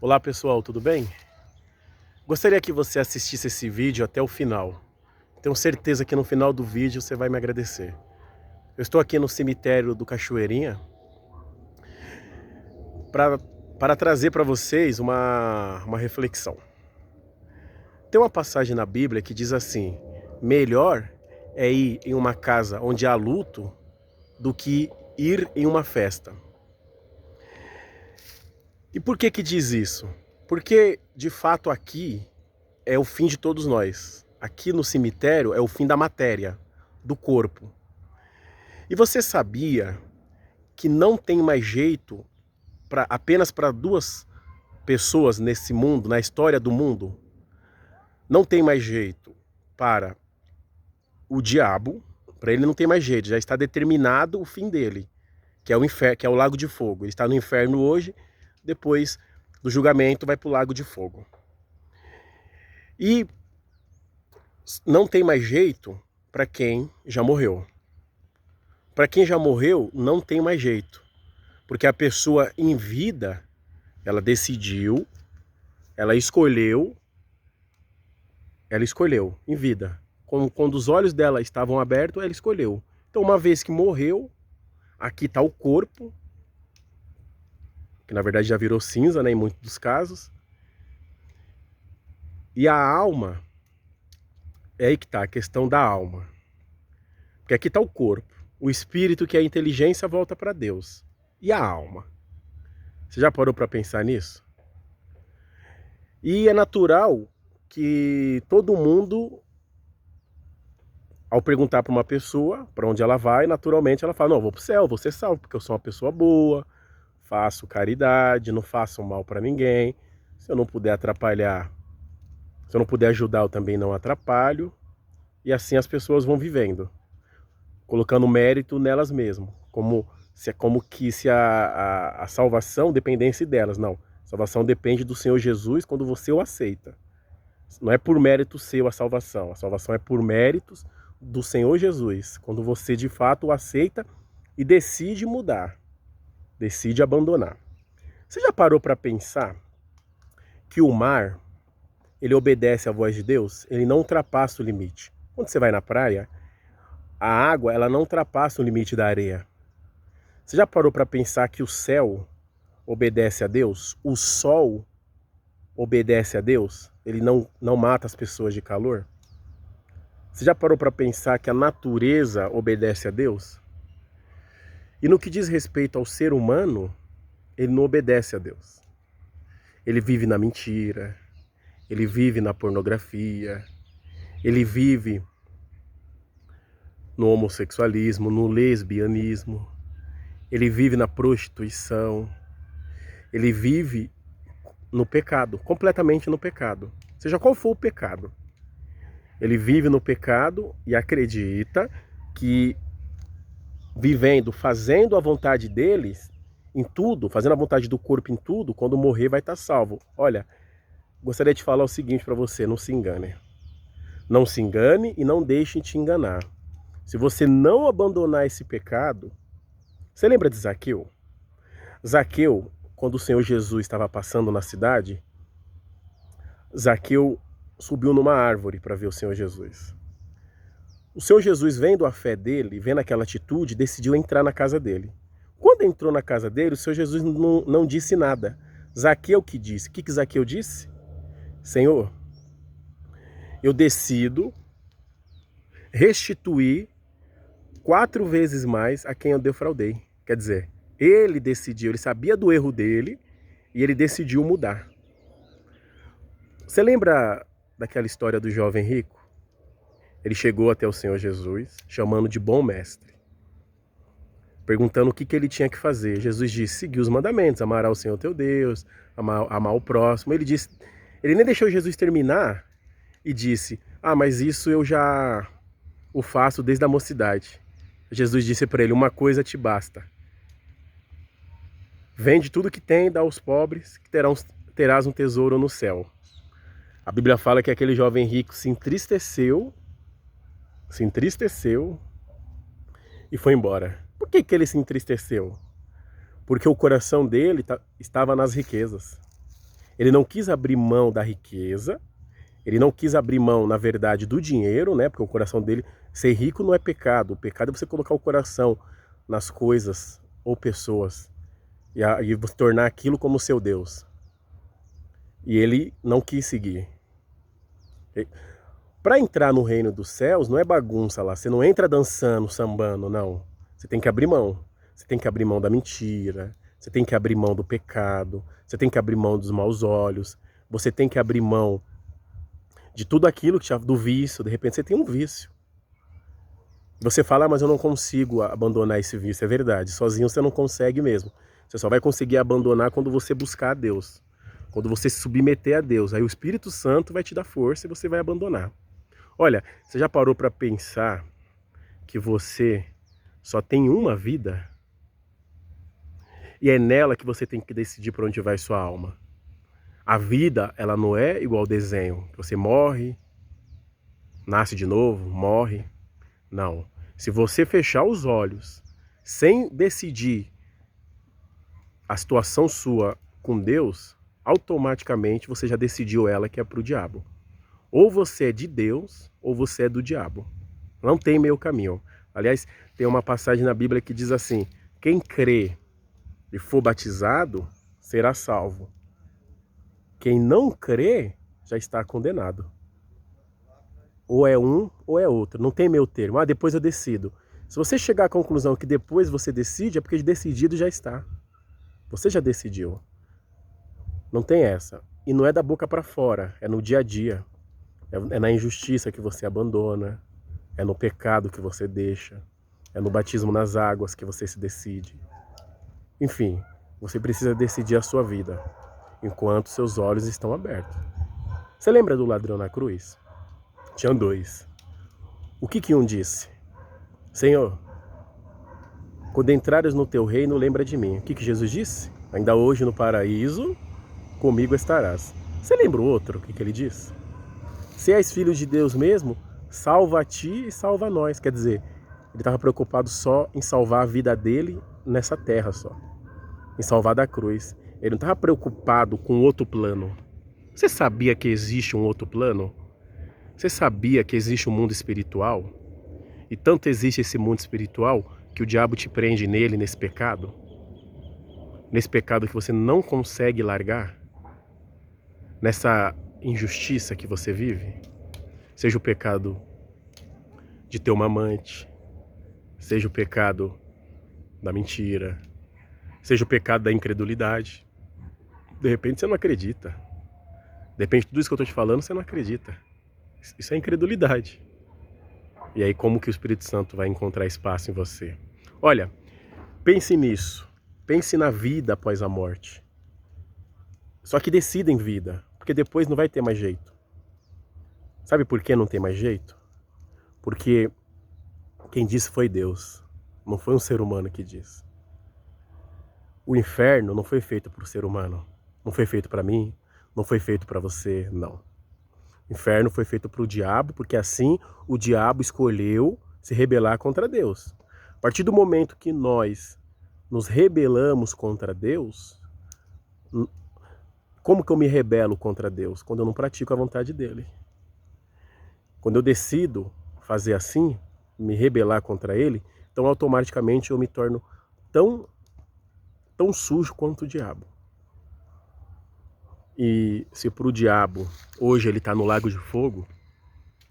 Olá pessoal, tudo bem? Gostaria que você assistisse esse vídeo até o final. Tenho certeza que no final do vídeo você vai me agradecer. Eu estou aqui no cemitério do Cachoeirinha para trazer para vocês uma reflexão. Tem uma passagem na Bíblia que diz assim: melhor é ir em uma casa onde há luto do que ir em uma festa. E por que diz isso? Porque de fato aqui é o fim de todos nós. Aqui no cemitério é o fim da matéria, do corpo. E você sabia que não tem mais jeito apenas para duas pessoas nesse mundo, na história do mundo? Não tem mais jeito para o diabo, para ele não tem mais jeito, já está determinado o fim dele, que é o inferno, que é o lago de fogo. Ele está no inferno hoje, depois do julgamento vai para o lago de fogo. E não tem mais jeito para quem já morreu. Para quem já morreu, não tem mais jeito. Porque a pessoa em vida, ela decidiu, ela escolheu em vida. Quando os olhos dela estavam abertos, ela escolheu. Então, uma vez que morreu, aqui está o corpo, que na verdade já virou cinza, né, em muitos dos casos. E a alma, é aí que está a questão da alma. Porque aqui está o corpo. O espírito, que é a inteligência, volta para Deus. E a alma? Você já parou para pensar nisso? E é natural que todo mundo, ao perguntar para uma pessoa para onde ela vai, naturalmente ela fala: não, eu vou para o céu, vou ser salvo, porque eu sou uma pessoa boa, faço caridade, não faço mal para ninguém. Se eu não puder atrapalhar, se eu não puder ajudar, eu também não atrapalho. E assim as pessoas vão vivendo, colocando mérito nelas mesmas, como se a salvação dependesse delas. Não, a salvação depende do Senhor Jesus quando você o aceita. Não é por mérito seu a salvação é por méritos do Senhor Jesus, quando você de fato o aceita e decide mudar, decide abandonar. Você já parou para pensar que o mar, ele obedece à voz de Deus? Ele não ultrapassa o limite. Quando você vai na praia, a água, ela não ultrapassa o limite da areia. Você já parou para pensar que o céu obedece a Deus? O sol obedece a Deus? Ele não mata as pessoas de calor? Você já parou para pensar que a natureza obedece a Deus? E no que diz respeito ao ser humano, ele não obedece a Deus. Ele vive na mentira, ele vive na pornografia, ele vive no homossexualismo, no lesbianismo, ele vive na prostituição, ele vive no pecado, completamente no pecado. Seja qual for o pecado. Ele vive no pecado e acredita que vivendo, fazendo a vontade deles em tudo, fazendo a vontade do corpo em tudo, quando morrer vai estar salvo. Olha, gostaria de falar o seguinte para você: não se engane. Não se engane e não deixem te enganar. Se você não abandonar esse pecado... Você lembra de Zaqueu? Zaqueu, quando o Senhor Jesus estava passando na cidade, Zaqueu subiu numa árvore para ver o Senhor Jesus. O Senhor Jesus, vendo a fé dele, vendo aquela atitude, decidiu entrar na casa dele. Quando entrou na casa dele, o Senhor Jesus não disse nada. Zaqueu que disse. O que Zaqueu disse? Senhor, eu decido restituir 4 vezes mais a quem eu defraudei. Quer dizer, ele decidiu, ele sabia do erro dele e ele decidiu mudar. Você lembra daquela história do jovem rico? Ele chegou até o Senhor Jesus, chamando de bom mestre, perguntando o que ele tinha que fazer. Jesus disse: seguir os mandamentos, amar ao Senhor teu Deus, amar o próximo. Ele nem deixou Jesus terminar e disse: ah, mas isso eu já o faço desde a mocidade. Jesus disse para ele: uma coisa te basta. Vende tudo que tem, dá aos pobres, que terás um tesouro no céu. A Bíblia fala que aquele jovem rico se entristeceu e foi embora. Por que ele se entristeceu? Porque o coração dele estava nas riquezas. Ele não quis abrir mão da riqueza, ele não quis abrir mão, na verdade, do dinheiro, né? Porque o coração dele, ser rico não é pecado. O pecado é você colocar o coração nas coisas ou pessoas e você tornar aquilo como seu Deus. E ele não quis seguir. Para entrar no reino dos céus, não é bagunça lá. Você não entra dançando, sambando, não. Você tem que abrir mão. Você tem que abrir mão da mentira. Você tem que abrir mão do pecado. Você tem que abrir mão dos maus olhos. Você tem que abrir mão de tudo aquilo que do vício. De repente você tem um vício. Você fala, mas eu não consigo abandonar esse vício. É verdade. Sozinho você não consegue mesmo. Você só vai conseguir abandonar quando você buscar a Deus. Quando você se submeter a Deus. Aí o Espírito Santo vai te dar força e você vai abandonar. Olha, você já parou para pensar que você só tem uma vida? E é nela que você tem que decidir para onde vai sua alma. A vida, ela não é igual ao desenho. Você morre, nasce de novo, morre. Não. Se você fechar os olhos, sem decidir a situação sua com Deus, automaticamente você já decidiu ela que é para o diabo. Ou você é de Deus, ou você é do diabo. Não tem meio caminho. Aliás, tem uma passagem na Bíblia que diz assim: quem crê e for batizado, será salvo. Quem não crê, já está condenado. Ou é um, ou é outro. Não tem meio termo. Ah, depois eu decido. Se você chegar à conclusão que depois você decide, é porque decidido já está. Você já decidiu. Não tem essa. E não é da boca para fora, é no dia a dia. É na injustiça que você abandona. É no pecado que você deixa. É no batismo nas águas que você se decide. Enfim, você precisa decidir a sua vida enquanto seus olhos estão abertos. Você lembra do ladrão na cruz? Tinha dois. O que um disse? Senhor, quando entrares no teu reino, lembra de mim. O que Jesus disse? Ainda hoje no paraíso, comigo estarás. Você lembra o outro? O que ele disse? Se és filho de Deus mesmo, salva a ti e salva a nós. Quer dizer, ele estava preocupado só em salvar a vida dele nessa terra só. Em salvar da cruz. Ele não estava preocupado com outro plano. Você sabia que existe um outro plano? Você sabia que existe um mundo espiritual? E tanto existe esse mundo espiritual que o diabo te prende nele, nesse pecado? Nesse pecado que você não consegue largar? Nessa injustiça que você vive? Seja o pecado de ter uma amante, seja o pecado da mentira, seja o pecado da incredulidade. De repente você não acredita. De repente tudo isso que eu estou te falando você não acredita. Isso é incredulidade. E aí como que o Espírito Santo vai encontrar espaço em você? Olha, pense nisso. Pense na vida após a morte. Só que decida em vida, porque depois não vai ter mais jeito. Sabe por que não tem mais jeito? Porque quem disse foi Deus, não foi um ser humano que disse. O inferno não foi feito para o ser humano, não foi feito para mim, não foi feito para você, não. O inferno foi feito para o diabo, porque assim o diabo escolheu se rebelar contra Deus. A partir do momento que nós nos rebelamos contra Deus, como que eu me rebelo contra Deus? Quando eu não pratico a vontade dele. Quando eu decido fazer assim, me rebelar contra ele, então automaticamente eu me torno tão sujo quanto o diabo. E se para o diabo hoje ele está no lago de fogo,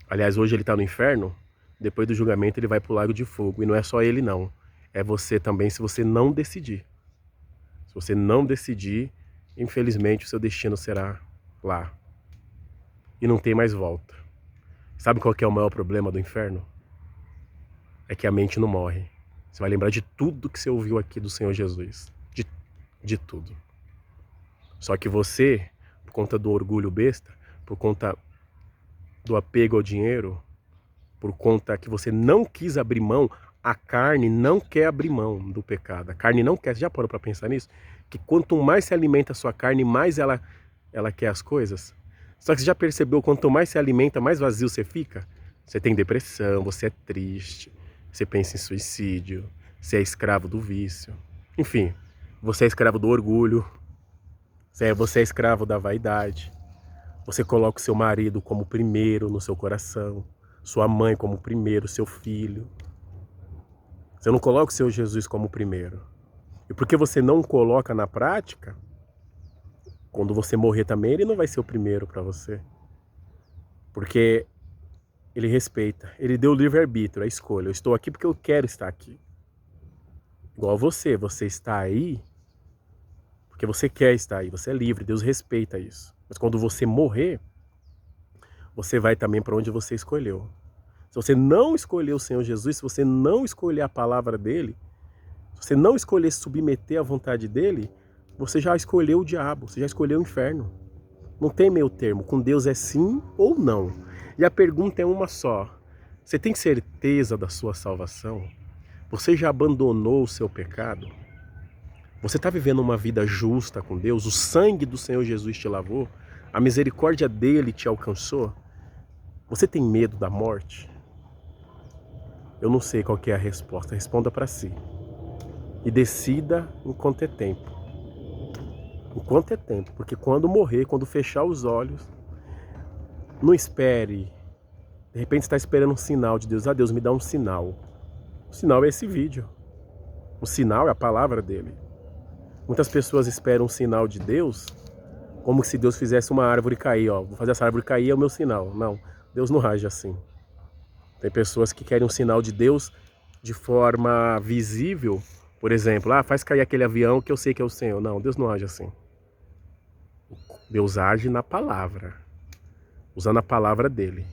aliás, hoje ele está no inferno, depois do julgamento ele vai para o lago de fogo. E não é só ele não, é você também se você não decidir. Se você não decidir, infelizmente o seu destino será lá. E não tem mais volta. Sabe qual que é o maior problema do inferno? É que a mente não morre. Você vai lembrar de tudo que você ouviu aqui do Senhor Jesus. De tudo. Só que você, por conta do orgulho besta, por conta do apego ao dinheiro, por conta que você não quis abrir mão, a carne não quer abrir mão do pecado. A carne não quer. Você já parou para pensar nisso? Que quanto mais se alimenta a sua carne, mais ela quer as coisas. Só que você já percebeu, quanto mais se alimenta, mais vazio você fica? Você tem depressão, você é triste, você pensa em suicídio, você é escravo do vício. Enfim, você é escravo do orgulho. Você é escravo da vaidade. Você coloca o seu marido como primeiro no seu coração, sua mãe como primeiro, seu filho. Você não coloca o seu Jesus como primeiro. E porque você não o coloca na prática, quando você morrer também, ele não vai ser o primeiro para você. Porque ele respeita, ele deu o livre-arbítrio, a escolha. Eu estou aqui porque eu quero estar aqui. Igual você está aí porque você quer estar aí, você é livre, Deus respeita isso. Mas quando você morrer, você vai também para onde você escolheu. Se você não escolher o Senhor Jesus, se você não escolher a palavra dele, se você não escolher se submeter à vontade dele, você já escolheu o diabo, você já escolheu o inferno. Não tem meio termo, com Deus é sim ou não. E a pergunta é uma só: você tem certeza da sua salvação? Você já abandonou o seu pecado? Você está vivendo uma vida justa com Deus? O sangue do Senhor Jesus te lavou? A misericórdia dele te alcançou? Você tem medo da morte? Eu não sei qual que é a resposta. Responda para si. E decida enquanto é tempo. Enquanto é tempo. Porque quando morrer, quando fechar os olhos, não espere. De repente você está esperando um sinal de Deus. Ah, Deus, me dá um sinal. O sinal é esse vídeo. O sinal é a palavra dele. Muitas pessoas esperam um sinal de Deus como se Deus fizesse uma árvore cair, ó. Vou fazer essa árvore cair, é o meu sinal. Não, Deus não age assim. Tem pessoas que querem um sinal de Deus de forma visível. Por exemplo, faz cair aquele avião que eu sei que é o Senhor. Não, Deus não age assim. Deus age na palavra. Usando a palavra dele.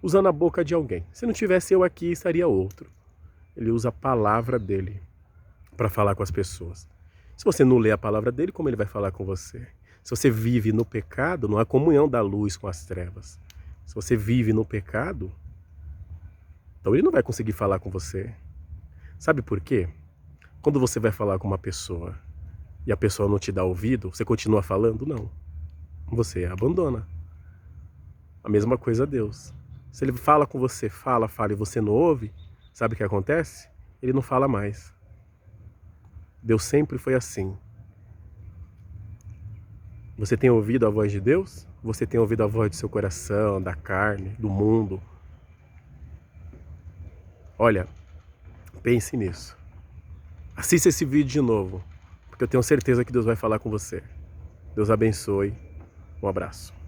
Usando a boca de alguém. Se não tivesse eu aqui, estaria outro. Ele usa a palavra dele para falar com as pessoas. Se você não lê a palavra dele, como ele vai falar com você? Se você vive no pecado, não há comunhão da luz com as trevas. Se você vive no pecado, então ele não vai conseguir falar com você. Sabe por quê? Quando você vai falar com uma pessoa e a pessoa não te dá ouvido, você continua falando? Não. Você abandona. A mesma coisa a Deus. Se ele fala com você, fala e você não ouve, sabe o que acontece? Ele não fala mais. Deus sempre foi assim. Você tem ouvido a voz de Deus? Você tem ouvido a voz do seu coração, da carne, do mundo? Olha, pense nisso. Assista esse vídeo de novo, porque eu tenho certeza que Deus vai falar com você. Deus abençoe. Um abraço.